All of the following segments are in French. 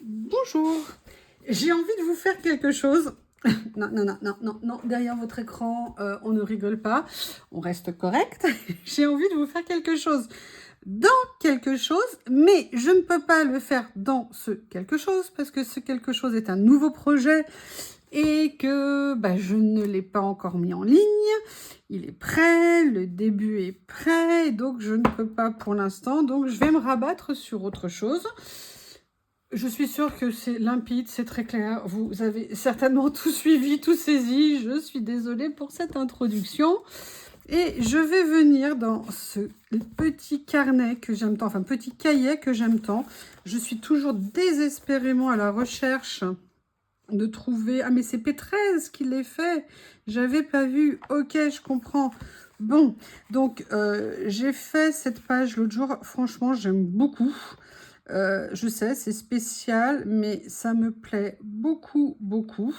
Bonjour, j'ai envie de vous faire quelque chose. Non, non, non, non, non, non, derrière votre écran, on ne rigole pas, on reste correct. J'ai envie de vous faire quelque chose dans quelque chose, mais je ne peux pas le faire dans ce quelque chose parce que ce quelque chose est un nouveau projet et que je ne l'ai pas encore mis en ligne. Il est prêt, le début est prêt, donc je ne peux pas pour l'instant, donc je vais me rabattre sur autre chose. Je suis sûre que c'est limpide, c'est très clair. Vous avez certainement tout suivi, tout saisi. Je suis désolée pour cette introduction. Et je vais venir dans ce petit carnet que j'aime tant, enfin petit cahier que j'aime tant. Je suis toujours désespérément à la recherche de trouver... Ah mais c'est P13 qui l'a fait. J'avais pas vu. Ok, je comprends. Bon, donc j'ai fait cette page l'autre jour. Franchement, j'aime beaucoup. Je sais, c'est spécial, mais ça me plaît beaucoup, beaucoup.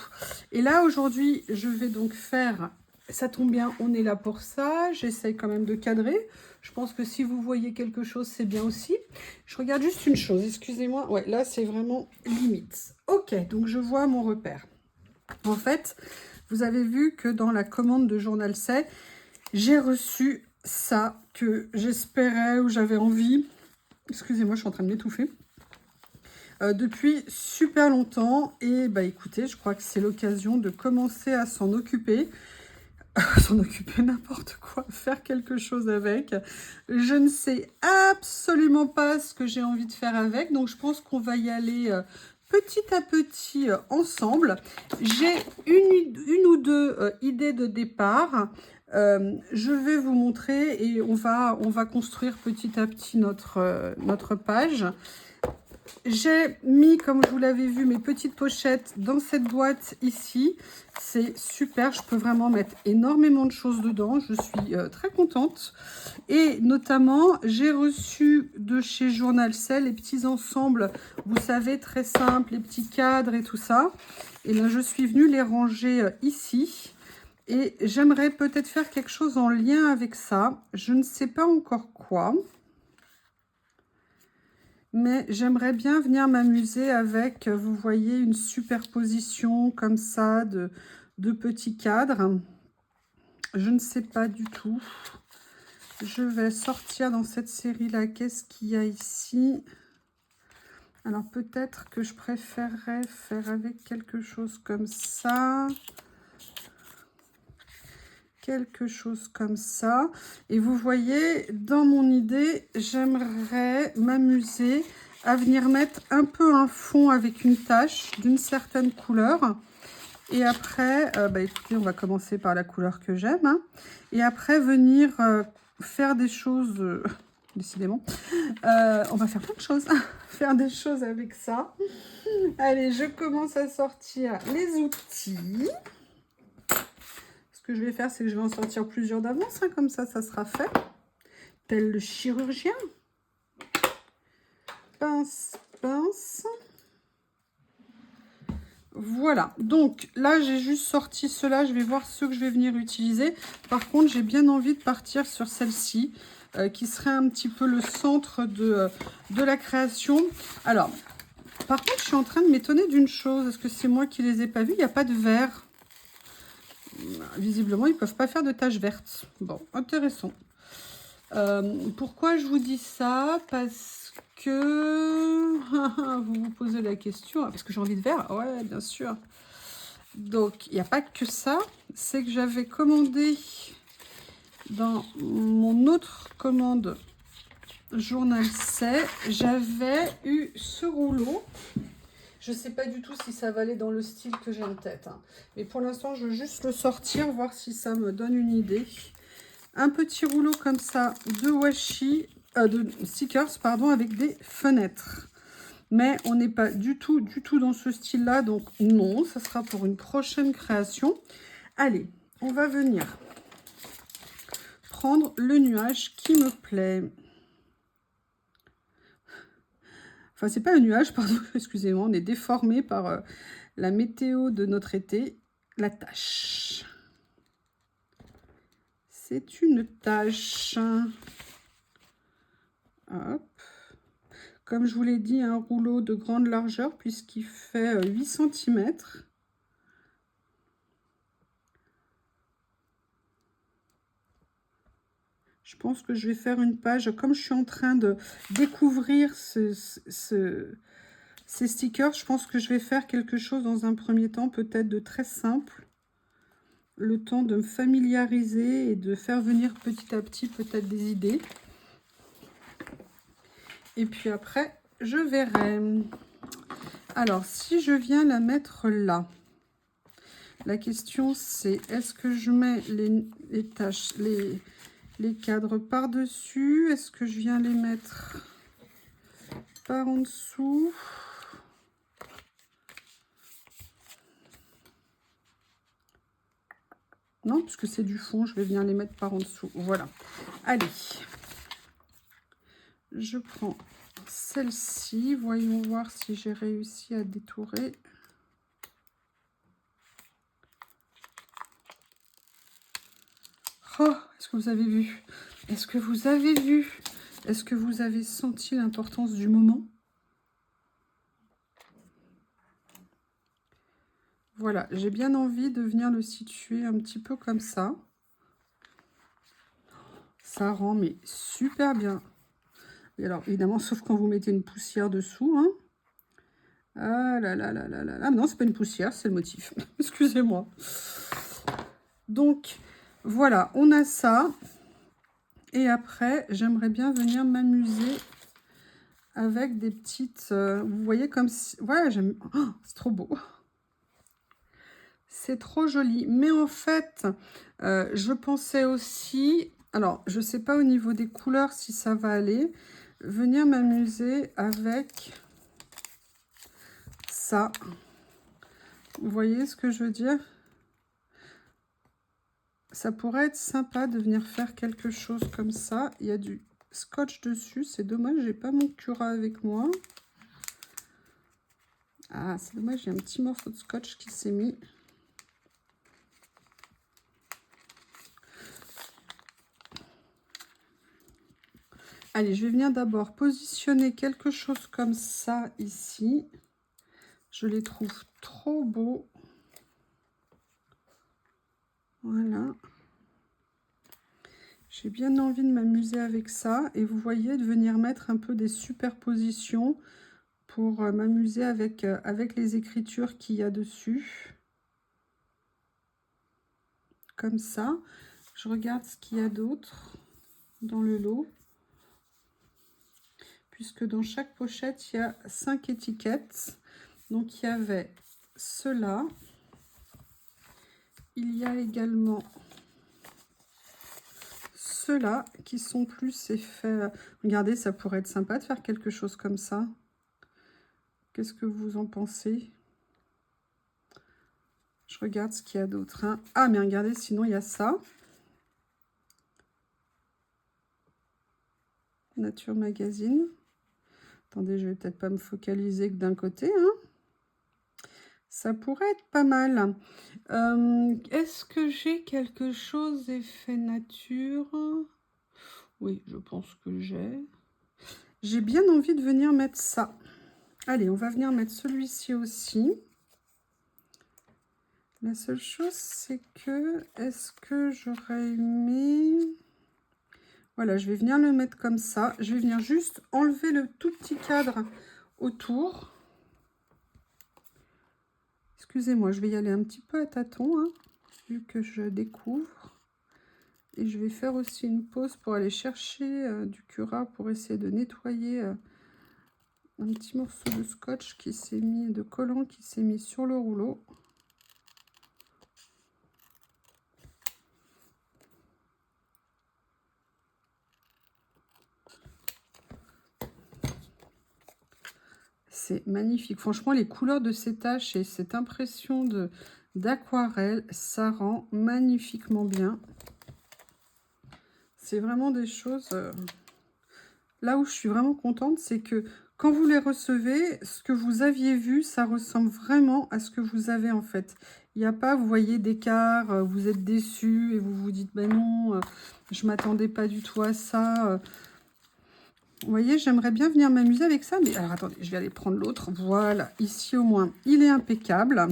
Et là, aujourd'hui, je vais donc faire... Ça tombe bien, on est là pour ça. J'essaye quand même de cadrer. Je pense que si vous voyez quelque chose, c'est bien aussi. Je regarde juste une chose, excusez-moi. Ouais, là, c'est vraiment limite. Ok, donc je vois mon repère. En fait, vous avez vu que dans la commande de Journal C, j'ai reçu ça que j'espérais ou j'avais envie. Excusez-moi, je suis en train de m'étouffer. Depuis super longtemps. Et écoutez, je crois que c'est l'occasion de commencer à s'en occuper. S'en occuper n'importe quoi, faire quelque chose avec. Je ne sais absolument pas ce que j'ai envie de faire avec. Donc je pense qu'on va y aller petit à petit ensemble. J'ai une ou deux idées de départ. Je vais vous montrer et on va construire petit à petit notre page. J'ai mis, comme vous l'avez vu, mes petites pochettes dans cette boîte ici. C'est super, je peux vraiment mettre énormément de choses dedans. Je suis très contente. Et notamment, j'ai reçu de chez Journal C les petits ensembles, vous savez, très simples, les petits cadres et tout ça. Et là, je suis venue les ranger ici. Et j'aimerais peut-être faire quelque chose en lien avec ça. Je ne sais pas encore quoi. Mais j'aimerais bien venir m'amuser avec, vous voyez, une superposition comme ça de petits cadres. Je ne sais pas du tout. Je vais sortir dans cette série-là. Qu'est-ce qu'il y a ici? Alors peut-être que je préférerais faire avec quelque chose comme ça. Quelque chose comme ça. Et vous voyez, dans mon idée, j'aimerais m'amuser à venir mettre un peu un fond avec une tache d'une certaine couleur. Et après, écoutez, on va commencer par la couleur que j'aime. Hein. Et après, venir faire des choses... décidément. On va faire plein de choses. Faire des choses avec ça. Allez, je commence à sortir les outils. Ce que je vais faire, c'est que je vais en sortir plusieurs d'avance, hein, comme ça sera fait. Tel le chirurgien. Pince, pince. Voilà, donc là, j'ai juste sorti cela. Je vais voir ceux que je vais venir utiliser. Par contre, j'ai bien envie de partir sur celle-ci, qui serait un petit peu le centre de la création. Alors, par contre, je suis en train de m'étonner d'une chose. Est-ce que c'est moi qui les ai pas vus? Il n'y a pas de vert. Visiblement, ils ne peuvent pas faire de taches vertes. Bon, intéressant. Pourquoi je vous dis ça? Parce que... vous vous posez la question. Parce que j'ai envie de vert? Ouais, bien sûr. Donc, il n'y a pas que ça. C'est que j'avais commandé dans mon autre commande Journal C. J'avais eu ce rouleau. Je ne sais pas du tout si ça va aller dans le style que j'ai en tête. Hein. Mais pour l'instant, je veux juste le sortir, voir si ça me donne une idée. Un petit rouleau comme ça de washi, de stickers, pardon, avec des fenêtres. Mais on n'est pas du tout dans ce style-là. Donc non, ça sera pour une prochaine création. Allez, on va venir prendre le nuage qui me plaît. Enfin, c'est pas un nuage, pardon, excusez-moi, on est déformé par la météo de notre été. La tache. C'est une tache. Hop. Comme je vous l'ai dit, un rouleau de grande largeur puisqu'il fait 8 cm. Je pense que je vais faire une page, comme je suis en train de découvrir ces stickers, je pense que je vais faire quelque chose dans un premier temps, peut-être de très simple. Le temps de me familiariser et de faire venir petit à petit peut-être des idées. Et puis après, je verrai. Alors, si je viens la mettre là, la question c'est, est-ce que je mets les tâches, les cadres par-dessus? Est-ce que je viens les mettre par en dessous? Non, puisque c'est du fond, je vais venir les mettre par en dessous. Voilà. Allez. Je prends celle-ci. Voyons voir si j'ai réussi à détourer. Oh, est-ce que vous avez vu? Est-ce que vous avez vu? Est-ce que vous avez senti l'importance du moment? Voilà, j'ai bien envie de venir le situer un petit peu comme ça. Ça rend mais super bien. Et alors, évidemment, sauf quand vous mettez une poussière dessous. Hein. Ah là là là là là là. Non, c'est pas une poussière, c'est le motif. Excusez-moi. Donc, voilà, on a ça. Et après, j'aimerais bien venir m'amuser avec des petites... vous voyez comme si... Voilà, j'aime... Oh, c'est trop beau. C'est trop joli. Mais en fait, je pensais aussi... Alors, je ne sais pas au niveau des couleurs si ça va aller. Venir m'amuser avec ça. Vous voyez ce que je veux dire? Ça pourrait être sympa de venir faire quelque chose comme ça. Il y a du scotch dessus. C'est dommage, j'ai pas mon Cura avec moi. Ah, c'est dommage, j'ai un petit morceau de scotch qui s'est mis. Allez, je vais venir d'abord positionner quelque chose comme ça ici. Je les trouve trop beaux. Voilà. J'ai bien envie de m'amuser avec ça. Et vous voyez, de venir mettre un peu des superpositions pour m'amuser avec les écritures qu'il y a dessus. Comme ça. Je regarde ce qu'il y a d'autre dans le lot. Puisque dans chaque pochette, il y a 5 étiquettes. Donc, il y avait cela. Il y a également ceux-là qui sont plus effets. Regardez, ça pourrait être sympa de faire quelque chose comme ça. Qu'est-ce que vous en pensez? Je regarde ce qu'il y a d'autre. Hein. Ah, mais regardez, sinon il y a ça. Nature Magazine. Attendez, je vais peut-être pas me focaliser que d'un côté. Hein. Ça pourrait être pas mal. Est-ce que j'ai quelque chose effet nature? Oui, je pense que j'ai. J'ai bien envie de venir mettre ça. Allez, on va venir mettre celui-ci aussi. La seule chose, c'est que, est-ce que j'aurais aimé... Voilà, je vais venir le mettre comme ça. Je vais venir juste enlever le tout petit cadre autour. Excusez-moi, je vais y aller un petit peu à tâtons, hein, vu que je découvre. Et je vais faire aussi une pause pour aller chercher du Cura pour essayer de nettoyer un petit morceau de scotch qui s'est mis, de collant qui s'est mis sur le rouleau. C'est magnifique. Franchement, les couleurs de ces taches et cette impression d'aquarelle, ça rend magnifiquement bien. C'est vraiment des choses... Là où je suis vraiment contente, c'est que quand vous les recevez, ce que vous aviez vu, ça ressemble vraiment à ce que vous avez en fait. Il n'y a pas, vous voyez, d'écart, vous êtes déçu et vous vous dites, ben non, je ne m'attendais pas du tout à ça. Vous voyez, j'aimerais bien venir m'amuser avec ça. Mais alors, attendez, je vais aller prendre l'autre. Voilà, ici au moins, il est impeccable.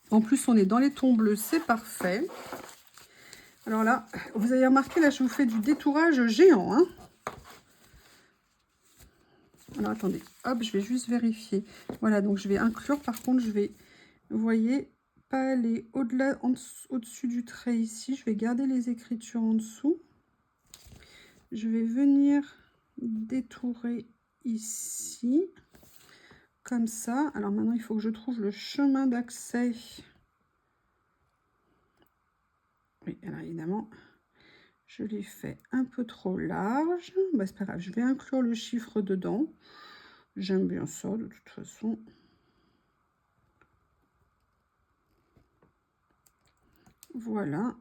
En plus, on est dans les tons bleus, c'est parfait. Alors là, vous avez remarqué, là, je vous fais du détourage géant. Hein. Alors, attendez, hop, je vais juste vérifier. Voilà, donc je vais inclure. Par contre, je vais, vous voyez, pas aller au-delà, au-dessus du trait ici. Je vais garder les écritures en dessous. Je vais venir détourer ici, comme ça. Alors maintenant, il faut que je trouve le chemin d'accès. Oui, alors évidemment, je l'ai fait un peu trop large. Bah, c'est pas grave, je vais inclure le chiffre dedans. J'aime bien ça, de toute façon. Voilà.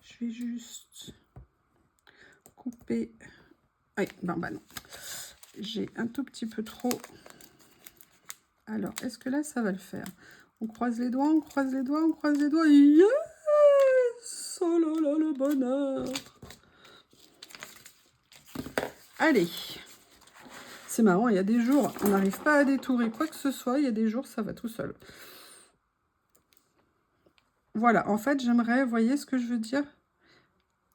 Je vais juste couper. Oui, ben non. J'ai un tout petit peu trop. Alors, est-ce que là, ça va le faire? On croise les doigts, on croise les doigts, on croise les doigts. Yes! Oh là là, le bonheur! Allez! C'est marrant, il y a des jours, on n'arrive pas à détourer quoi que ce soit. Il y a des jours, ça va tout seul. Voilà, en fait, j'aimerais, voyez ce que je veux dire?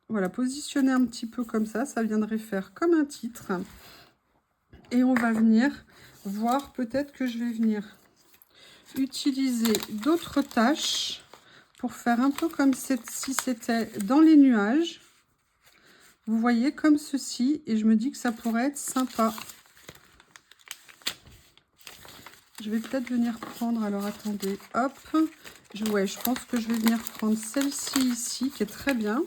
Voilà, positionner un petit peu comme ça viendrait faire comme un titre. Et on va venir voir, peut-être que je vais venir utiliser d'autres tâches pour faire un peu comme si c'était dans les nuages. Vous voyez, comme ceci, et je me dis que ça pourrait être sympa. Je vais peut-être venir prendre, alors attendez, hop. Ouais, je pense que je vais venir prendre celle-ci ici, qui est très bien.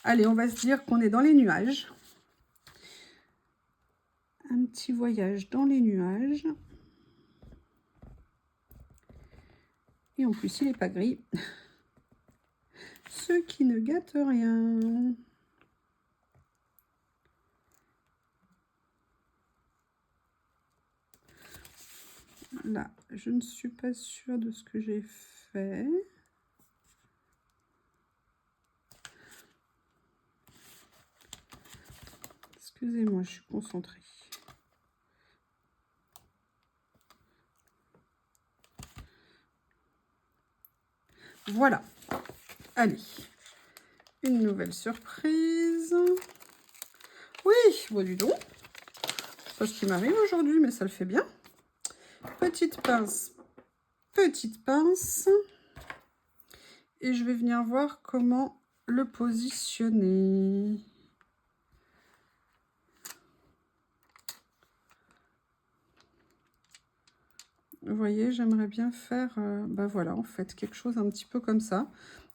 Allez, on va se dire qu'on est dans les nuages. Un petit voyage dans les nuages. Et en plus, il n'est pas gris. Ce qui ne gâte rien. Là, je ne suis pas sûre de ce que j'ai fait. Excusez-moi, je suis concentrée. Voilà. Allez. Une nouvelle surprise. Oui, bon, du donc. C'est pas ce qui m'arrive aujourd'hui, mais ça le fait bien. Petite pince. Petite pince. Et je vais venir voir comment le positionner. Vous voyez, j'aimerais bien faire, bah voilà, en fait, quelque chose un petit peu comme ça.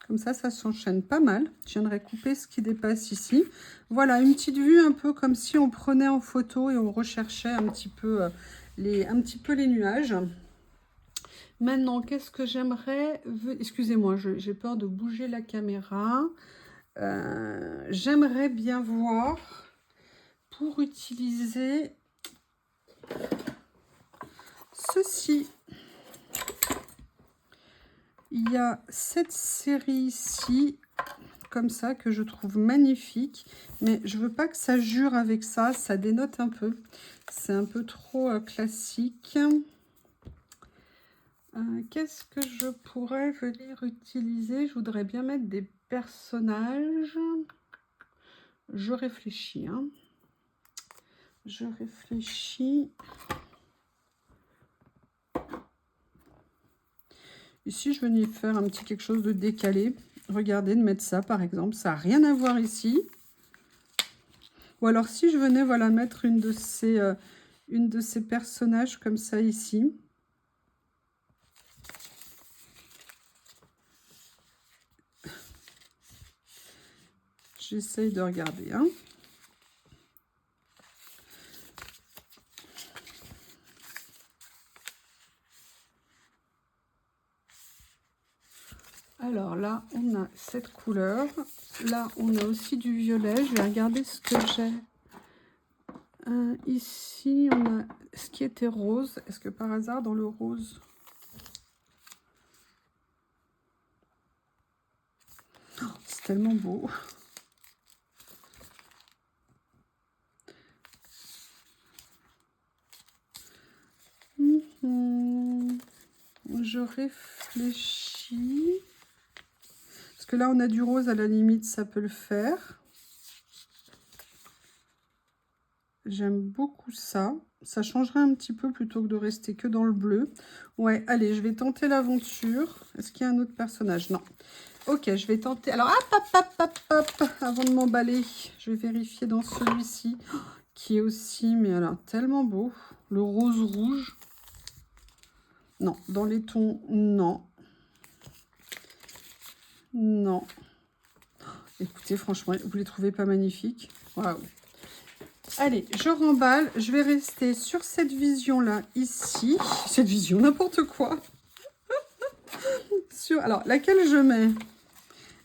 Comme ça s'enchaîne pas mal. Je viendrai couper ce qui dépasse ici. Voilà, une petite vue un peu comme si on prenait en photo et on recherchait un petit peu les nuages. Maintenant, qu'est-ce que j'aimerais... Excusez-moi, j'ai peur de bouger la caméra. J'aimerais bien voir pour utiliser ceci. Il y a cette série ici, comme ça, que je trouve magnifique. Mais je veux pas que ça jure avec ça, ça dénote un peu. C'est un peu trop classique. Qu'est-ce que je pourrais venir utiliser? Je voudrais bien mettre des personnages. Je réfléchis. Hein. Je réfléchis. Ici, je venais faire un petit quelque chose de décalé. Regardez, de mettre ça, par exemple. Ça n'a rien à voir ici. Ou alors, si je venais, voilà, mettre une de ces personnages comme ça ici. J'essaye de regarder. Hein. Alors là, on a cette couleur. Là, on a aussi du violet. Je vais regarder ce que j'ai. Ici, on a ce qui était rose. Est-ce que par hasard, dans le rose... C'est tellement beau. Je réfléchis. Parce que là, on a du rose, à la limite, ça peut le faire. J'aime beaucoup ça. Ça changerait un petit peu plutôt que de rester que dans le bleu. Ouais, allez, je vais tenter l'aventure. Est-ce qu'il y a un autre personnage? Non. Ok, je vais tenter. Alors, hop, avant de m'emballer, je vais vérifier dans celui-ci, qui est aussi, mais alors, tellement beau. Le rose rouge. Non, dans les tons, non. Non. Écoutez, franchement, vous les trouvez pas magnifiques? Waouh. Allez, je remballe. Je vais rester sur cette vision-là, ici. Cette vision, n'importe quoi. Alors, laquelle je mets?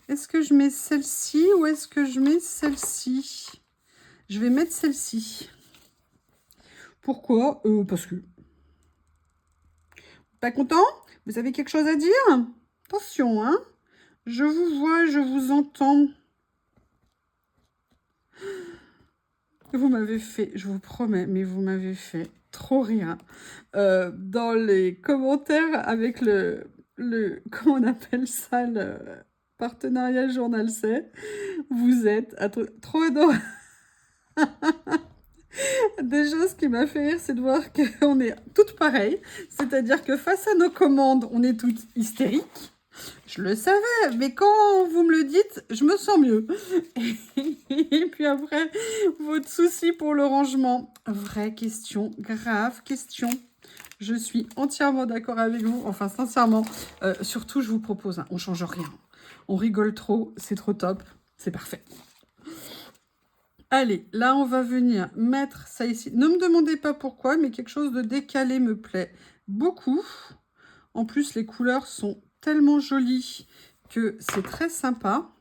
Est-ce que je mets celle-ci ou est-ce que je mets celle-ci? Je vais mettre celle-ci. Pourquoi? Parce que... Pas content? Vous avez quelque chose à dire? Attention, hein? Je vous vois, je vous entends. Vous m'avez fait, je vous promets, mais vous m'avez fait trop rire. Dans les commentaires avec comment on appelle ça, le partenariat Journal C, vous êtes trop adorable. Déjà, ce qui m'a fait rire, c'est de voir qu'on est toutes pareilles. C'est-à-dire que face à nos commandes, on est toutes hystériques. Je le savais, mais quand vous me le dites, je me sens mieux. Et puis après, votre souci pour le rangement. Vraie question, grave question. Je suis entièrement d'accord avec vous. Enfin, sincèrement, surtout, je vous propose, hein, on change rien. On rigole trop, c'est trop top, c'est parfait. Allez, là, on va venir mettre ça ici. Ne me demandez pas pourquoi, mais quelque chose de décalé me plaît beaucoup. En plus, les couleurs sont tellement jolies que c'est très sympa.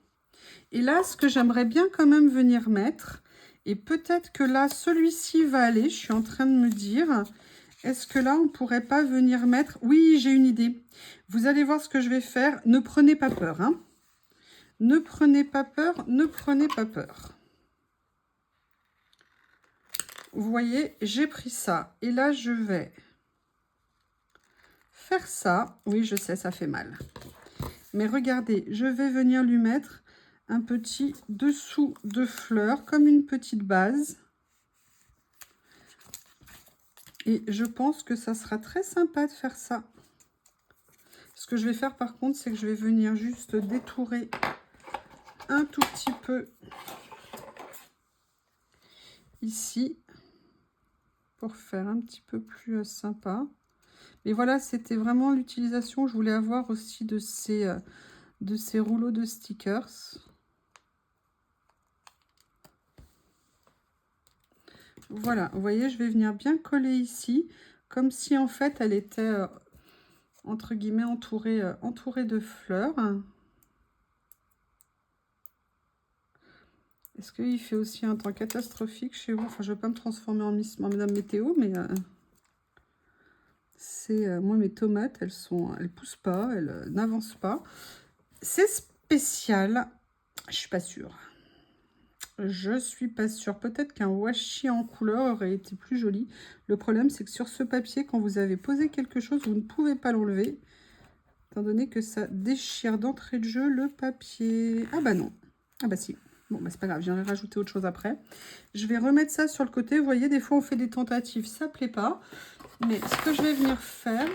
Et là, ce que j'aimerais bien quand même venir mettre, et peut-être que là, celui-ci va aller, je suis en train de me dire, est-ce que là, on ne pourrait pas venir mettre... Oui, j'ai une idée. Vous allez voir ce que je vais faire. Ne prenez pas peur, hein. Ne prenez pas peur, ne prenez pas peur. Vous voyez, j'ai pris ça. Et là, je vais faire ça. Oui, je sais, ça fait mal. Mais regardez, je vais venir lui mettre un petit dessous de fleurs, comme une petite base. Et je pense que ça sera très sympa de faire ça. Ce que je vais faire par contre, c'est que je vais venir juste détourer un tout petit peu ici pour faire un petit peu plus sympa. Mais voilà, c'était vraiment l'utilisation. Je voulais avoir aussi de ces rouleaux de stickers. Voilà, vous voyez, je vais venir bien coller ici, comme si en fait elle était entre guillemets entourée de fleurs. Est-ce qu'il fait aussi un temps catastrophique chez vous? Enfin, je ne veux pas me transformer en Madame Météo, mais moi, mes tomates, elles poussent pas, elles n'avancent pas. C'est spécial. Je suis pas sûre. Je suis pas sûre. Peut-être qu'un washi en couleur aurait été plus joli. Le problème, c'est que sur ce papier, quand vous avez posé quelque chose, vous ne pouvez pas l'enlever, étant donné que ça déchire d'entrée de jeu le papier. Ah bah non. Ah bah si. Bon, bah c'est pas grave, je viendrai rajouter autre chose après. Je vais remettre ça sur le côté. Vous voyez, des fois, on fait des tentatives, ça plaît pas. Mais ce que je vais venir faire,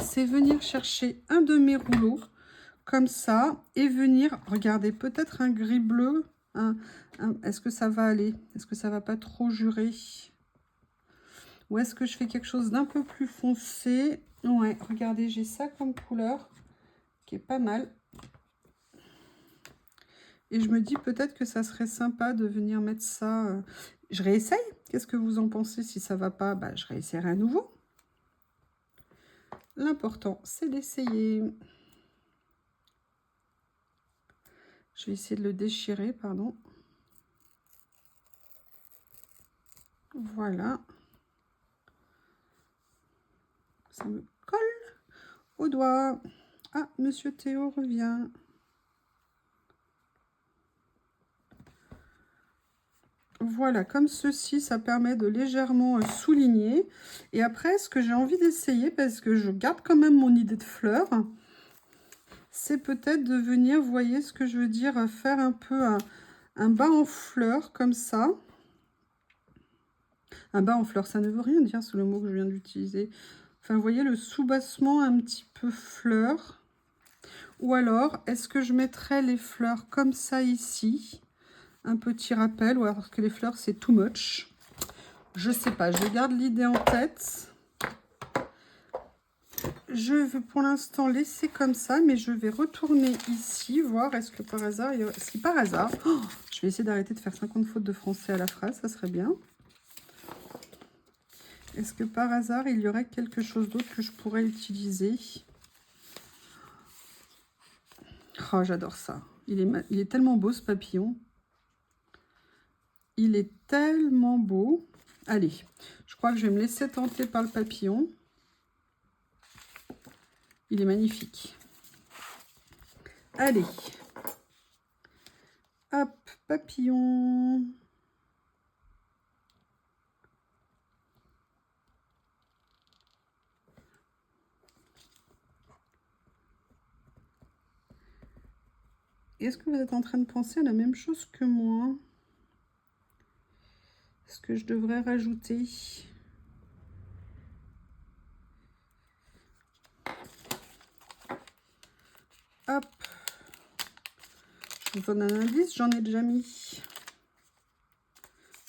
c'est venir chercher un de mes rouleaux, comme ça, et venir, regardez, peut-être un gris bleu. Est-ce que ça va aller? Est-ce que ça va pas trop jurer? Ou est-ce que je fais quelque chose d'un peu plus foncé? Ouais, regardez, j'ai ça comme couleur, qui est pas mal. Et je me dis peut-être que ça serait sympa de venir mettre ça. Je réessaye. Qu'est-ce que vous en pensez? Si ça va pas, bah, je réessayerai à nouveau. L'important, c'est d'essayer. Je vais essayer de le déchirer, pardon. Voilà. Ça me colle au doigt. Ah, Monsieur Théo revient. Voilà, comme ceci, ça permet de légèrement souligner. Et après, ce que j'ai envie d'essayer, parce que je garde quand même mon idée de fleurs, c'est peut-être de venir, vous voyez ce que je veux dire, faire un peu un bas en fleurs, comme ça. Un bas en fleurs, ça ne veut rien dire, c'est le mot que je viens d'utiliser. Enfin, vous voyez, le soubassement un petit peu fleur. Ou alors, est-ce que je mettrais les fleurs comme ça ici? Un petit rappel, ou alors que les fleurs, c'est too much. Je sais pas, je garde l'idée en tête. Je vais pour l'instant laisser comme ça, mais je vais retourner ici, voir est-ce que par hasard, si par hasard, oh, je vais essayer d'arrêter de faire 50 fautes de français à la phrase, ça serait bien. Est-ce que par hasard, il y aurait quelque chose d'autre que je pourrais utiliser? Oh, j'adore ça. Il est tellement beau, ce papillon. Il est tellement beau. Allez, je crois que je vais me laisser tenter par le papillon. Il est magnifique. Allez. Hop, papillon. Est-ce que vous êtes en train de penser à la même chose que moi? Est-ce que je devrais rajouter? Hop. Je vous donne un indice, j'en ai déjà mis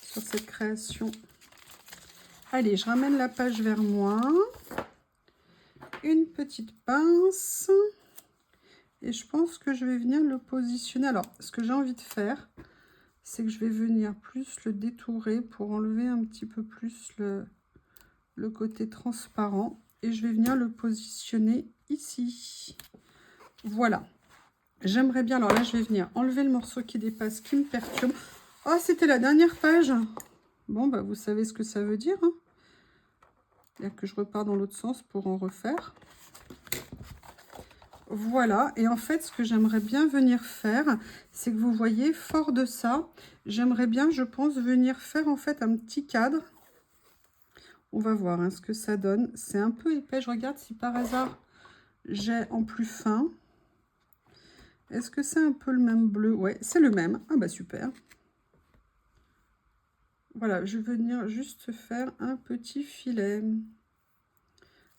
sur cette création. Allez, je ramène la page vers moi. Une petite pince. Et je pense que je vais venir le positionner. Alors, ce que j'ai envie de faire, c'est que je vais venir plus le détourer pour enlever un petit peu plus le côté transparent. Et je vais venir le positionner ici. Voilà. J'aimerais bien, alors là, je vais venir enlever le morceau qui dépasse, qui me perturbe. Oh, c'était la dernière page. Bon, bah, vous savez ce que ça veut dire. Hein. Il y a que je repars dans l'autre sens pour en refaire. Voilà, et en fait, ce que j'aimerais bien venir faire, c'est que vous voyez, fort de ça, j'aimerais bien, je pense, venir faire en fait un petit cadre. On va voir hein, ce que ça donne. C'est un peu épais, je regarde si par hasard j'ai en plus fin. Est-ce que c'est un peu le même bleu? Ouais, c'est le même. Ah bah super. Voilà, je vais venir juste faire un petit filet.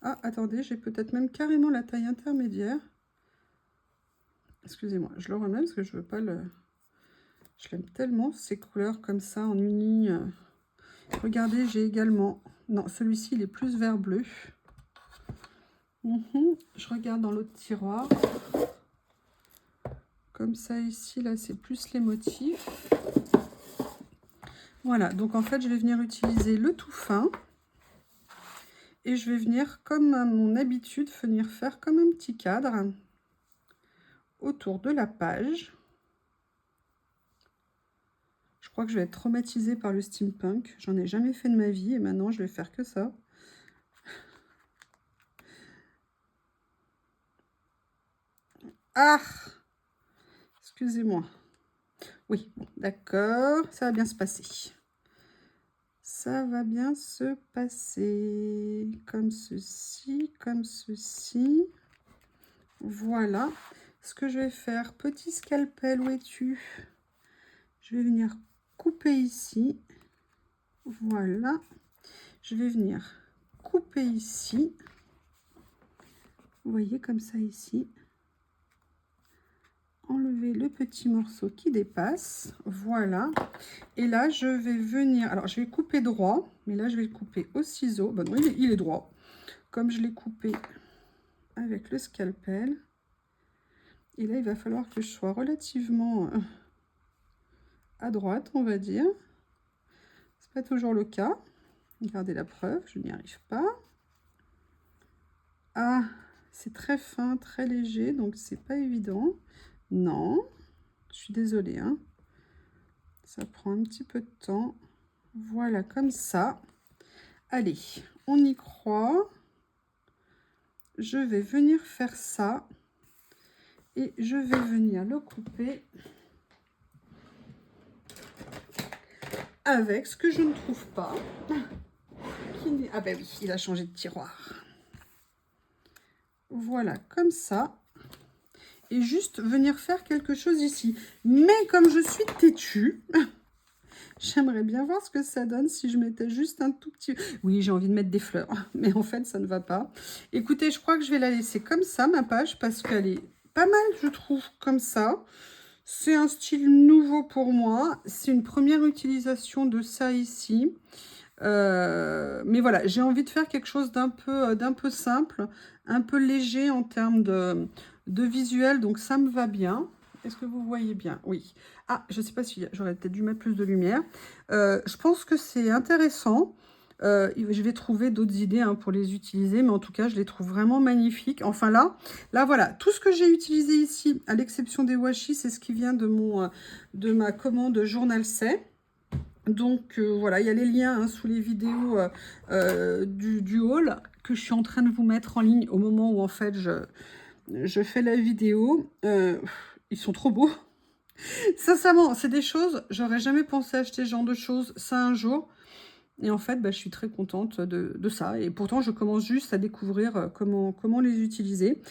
Ah, attendez, j'ai peut-être même carrément la taille intermédiaire. Excusez-moi, je le remets parce que je veux pas le... Je l'aime tellement, ces couleurs comme ça, en uni. Regardez, j'ai également... Non, celui-ci, il est plus vert bleu. Je regarde dans l'autre tiroir. Comme ça, ici, là, c'est plus les motifs. Voilà, donc en fait, je vais venir utiliser le tout fin. Et je vais venir, comme à mon habitude, venir faire comme un petit cadre autour de la page. Je crois que je vais être traumatisée par le steampunk. J'en ai jamais fait de ma vie et maintenant, je vais faire que ça. Ah! Excusez-moi. Oui, bon, d'accord, ça va bien se passer. Ça va bien se passer comme ceci, comme ceci. Voilà. Ce que je vais faire, petit scalpel, où es-tu? Je vais venir couper ici. Voilà. Je vais venir couper ici. Vous voyez comme ça ici. Enlever le petit morceau qui dépasse, voilà. Et là je vais venir, alors je vais couper droit, mais là je vais le couper au ciseau. Bon, oui, il est droit comme je l'ai coupé avec le scalpel. Et là il va falloir que je sois relativement à droite, on va dire. C'est pas toujours le cas. Regardez la preuve, je n'y arrive pas. Ah, c'est très fin, très léger, donc c'est pas évident. Non, je suis désolée, hein. Ça prend un petit peu de temps. Voilà, comme ça. Allez, on y croit. Je vais venir faire ça. Et je vais venir le couper. avec ce que je ne trouve pas. Ah ben oui, il a changé de tiroir. Voilà, comme ça. Et juste venir faire quelque chose ici. Mais comme je suis têtue, j'aimerais bien voir ce que ça donne si je mettais juste un tout petit... Oui, j'ai envie de mettre des fleurs, mais en fait, ça ne va pas. Écoutez, je crois que je vais la laisser comme ça, ma page, parce qu'elle est pas mal, je trouve, comme ça. C'est un style nouveau pour moi. C'est une première utilisation de ça ici. Mais voilà, j'ai envie de faire quelque chose d'un peu simple, un peu léger en termes de visuel, donc ça me va bien. Est-ce que vous voyez bien? Oui. Ah, je ne sais pas si j'aurais peut-être dû mettre plus de lumière. Je pense que c'est intéressant. Je vais trouver d'autres idées hein, pour les utiliser, mais en tout cas, je les trouve vraiment magnifiques. Enfin là voilà, tout ce que j'ai utilisé ici, à l'exception des washi, c'est ce qui vient de ma commande Journal C. Donc voilà, il y a les liens hein, sous les vidéos du haul que je suis en train de vous mettre en ligne au moment où en fait je fais la vidéo. Ils sont trop beaux. Sincèrement, c'est des choses, j'aurais jamais pensé acheter ce genre de choses ça un jour. Et en fait, je suis très contente de ça. Et pourtant, je commence juste à découvrir comment les utiliser.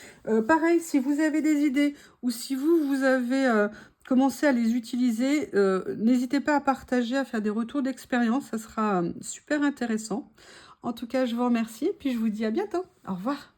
Pareil, si vous avez des idées ou si vous avez commencé à les utiliser, n'hésitez pas à partager, à faire des retours d'expérience. Ça sera super intéressant. En tout cas, je vous remercie et puis je vous dis à bientôt. Au revoir.